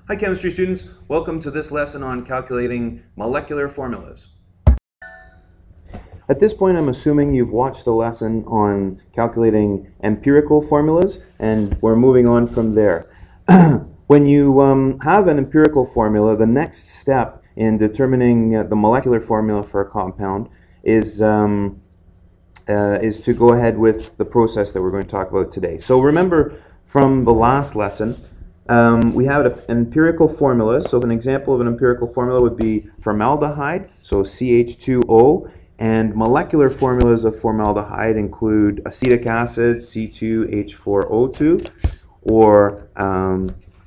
Hi chemistry students, welcome to this lesson on calculating molecular formulas. At this point I'm assuming you've watched the lesson on calculating empirical formulas and we're moving on from there. When you have an empirical formula, the next step in determining the molecular formula for a compound is to go ahead with the process that we're going to talk about today. So remember from the last lesson, we have an empirical formula. So an example of an empirical formula would be formaldehyde, so CH2O, and molecular formulas of formaldehyde include acetic acid, C2H4O2, or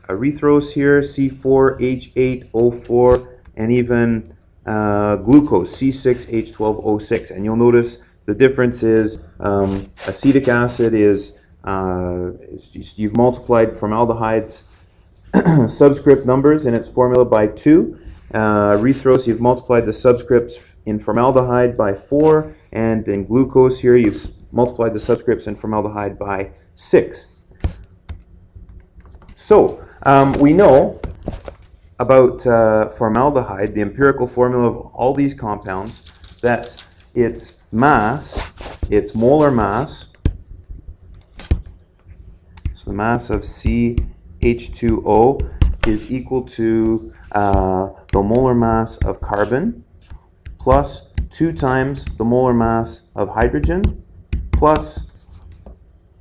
erythros here, C4H8O4, and even glucose, C6H12O6. And you'll notice the difference is acetic acid is you've multiplied formaldehyde's subscript numbers in its formula by 2. Erythros, you've multiplied the subscripts in formaldehyde by 4, and in glucose here you've multiplied the subscripts in formaldehyde by 6. So we know about formaldehyde, the empirical formula of all these compounds, that its mass, its molar mass, so the mass of CH2O is equal to the molar mass of carbon plus 2 times the molar mass of hydrogen plus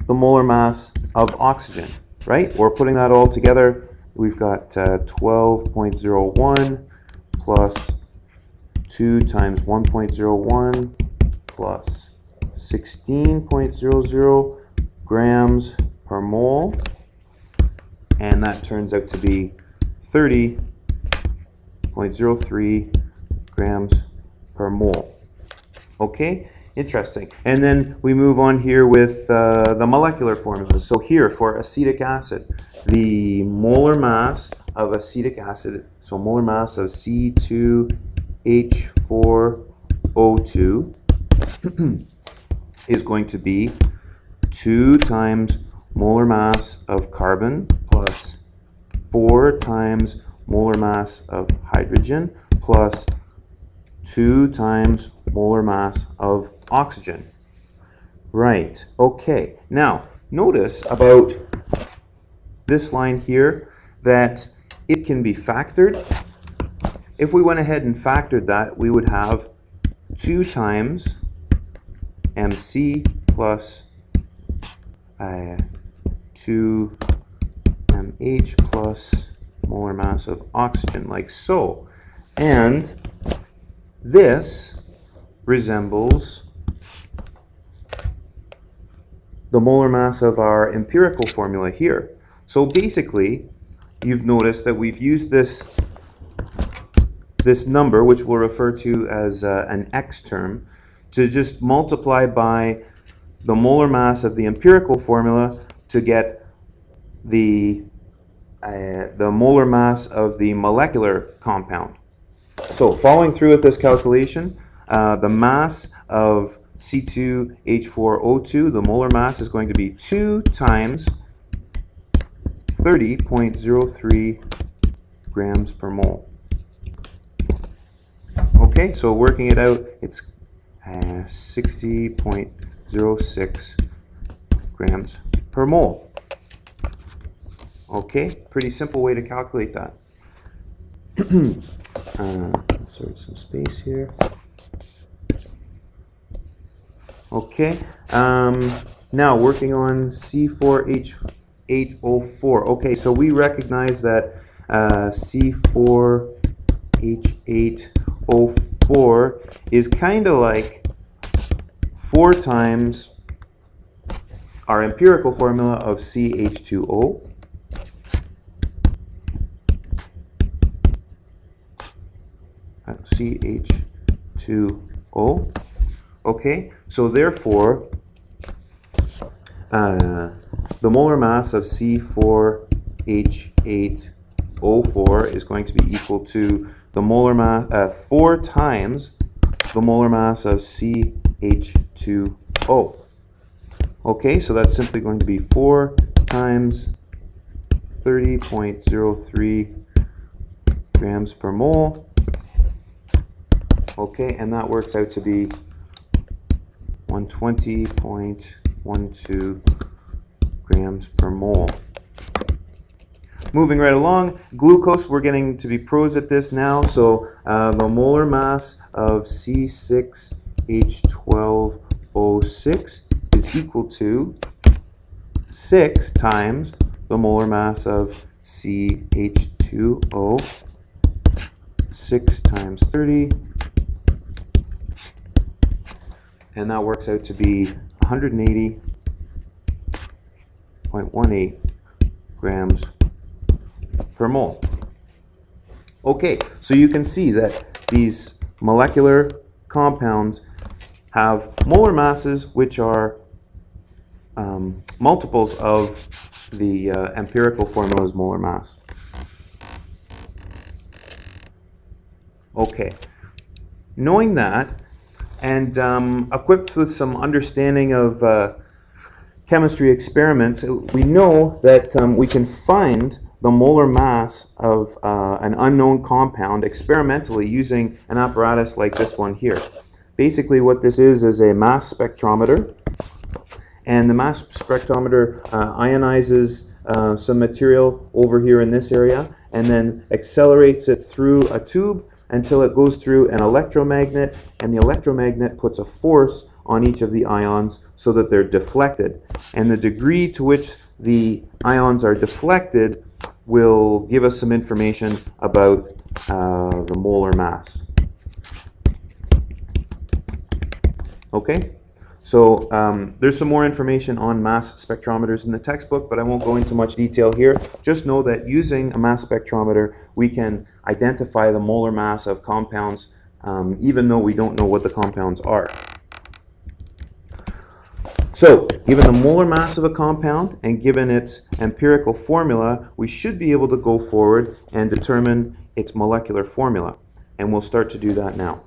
the molar mass of oxygen, right? We're putting that all together. We've got 12.01 plus 2 times 1.01 plus 16.00 grams per mole, and that turns out to be 30.03 grams per mole. Okay, interesting. And then we move on here with the molecular formulas. So here for acetic acid, the molar mass of acetic acid, so molar mass of C2H4O2 is going to be 2 times molar mass of carbon plus 4 times molar mass of hydrogen plus 2 times molar mass of oxygen. Right, okay. Now, notice about this line here that it can be factored. If we went ahead and factored that, we would have 2 times MC plus 2mH plus molar mass of oxygen, like so. And this resembles the molar mass of our empirical formula here. So basically, you've noticed that we've used this number, which we'll refer to as an X term, to just multiply by the molar mass of the empirical formula to get the molar mass of the molecular compound. So following through with this calculation, the mass of C2H4O2, the molar mass, is going to be 2 times 30.03 grams per mole. Okay, so working it out, it's 60.06 grams per mole. Okay, pretty simple way to calculate that. Insert some space here. Okay, now working on C4H8O4. Okay, so we recognize that C4H8O4 is kind of like 4 times our empirical formula of CH2O. CH2O. Okay, so therefore, the molar mass of C4H8O4 is going to be equal to the molar mass, 4 times the molar mass of CH2O. Okay, so that's simply going to be 4 times 30.03 grams per mole. Okay, and that works out to be 120.12 grams per mole. Moving right along, glucose, we're getting to be pros at this now. So the molar mass of C6H12O6 is equal to 6 times the molar mass of CH2O, 6 times 30, and that works out to be 180.18 grams per mole. Okay, so you can see that these molecular compounds have molar masses which are multiples of the empirical formula's molar mass. Okay, knowing that, and equipped with some understanding of chemistry experiments, we know that we can find the molar mass of an unknown compound experimentally using an apparatus like this one here. Basically what this is a mass spectrometer, and the mass spectrometer ionizes some material over here in this area and then accelerates it through a tube until it goes through an electromagnet, and the electromagnet puts a force on each of the ions so that they're deflected. And the degree to which the ions are deflected will give us some information about the molar mass. Okay? So there's some more information on mass spectrometers in the textbook, but I won't go into much detail here. Just know that using a mass spectrometer, we can identify the molar mass of compounds even though we don't know what the compounds are. So, given the molar mass of a compound and given its empirical formula, we should be able to go forward and determine its molecular formula. And we'll start to do that now.